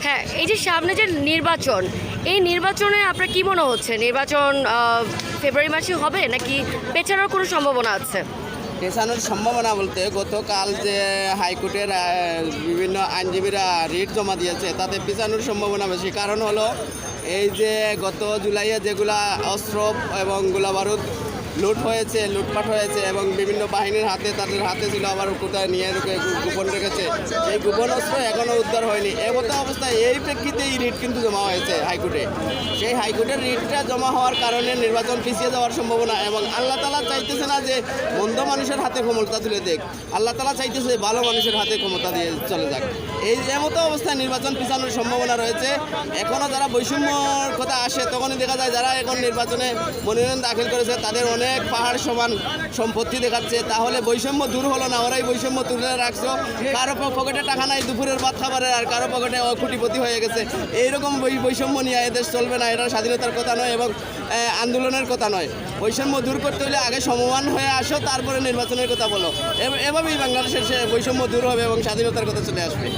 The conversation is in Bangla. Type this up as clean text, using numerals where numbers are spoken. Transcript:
হ্যাঁ, এই যে সামনে যে নির্বাচন, এই নির্বাচনে আপনার কি মনে হচ্ছে? নির্বাচন ফেব্রুয়ারি মাসে হবে নাকি পেছানোর কোনো সম্ভাবনা আছে? পেছানোর সম্ভাবনা বলতে গতকাল যে হাইকোর্টের বিভিন্ন আইনজীবীরা রিট জমা দিয়েছে তাতে পেছানোর সম্ভাবনা বেশি। কারণ হলো এই যে গত জুলাইয়ে যেগুলা অস্ত্র এবং গোলাবারুদ লুট হয়েছে, লুটপাট হয়েছে এবং বিভিন্ন বাহিনীর হাতে তাদের হাতে ছিল, আবার কোথায় নিয়ে গোপন রেখেছে, সেই গোপন অস্ত্র এখনও উদ্ধার হয়নি। এমতো অবস্থায় এই প্রেক্ষিতে এই রিট কিন্তু জমা হয়েছে হাইকোর্টে। সেই হাইকোর্টের রিটটা জমা হওয়ার কারণে নির্বাচন পিছিয়ে যাওয়ার সম্ভাবনা, এবং আল্লাহ তাআলা চাইতেছে না যে মন্দ মানুষের হাতে ক্ষমতা তুলে দেখ, আল্লাহ তাআলা চাইতেছে ভালো মানুষের হাতে ক্ষমতা দিয়ে চলে যাক। এই এমতো অবস্থায় নির্বাচন পিছানোর সম্ভাবনা রয়েছে। এখনও যারা বৈষম্যর কথা আসে তখনই দেখা যায় যারা এখন নির্বাচনে মনোনয়ন দাখিল করেছে তাদের অনেক পাহাড় সমান সম্পত্তি দেখাচ্ছে। তাহলে বৈষম্য দূর হলো না, ওরাই বৈষম্য তুলে রাখছো। কারো পকেটে টাকা নাই দুপুরের ভাত খাবারের, আর কারো পকেটে কোটিপতি হয়ে গেছে। এইরকম বৈষম্য নিয়ে এদেশ চলবে না। এটা স্বাধীনতার কথা নয় এবং আন্দোলনের কথা নয়। বৈষম্য দূর করতে হলে আগে সমমান হয়ে আসো, তারপরে নির্বাচনের কথা বলো। এভাবেই বাংলাদেশের বৈষম্য দূর হবে এবং স্বাধীনতার কথা চলে আসবে।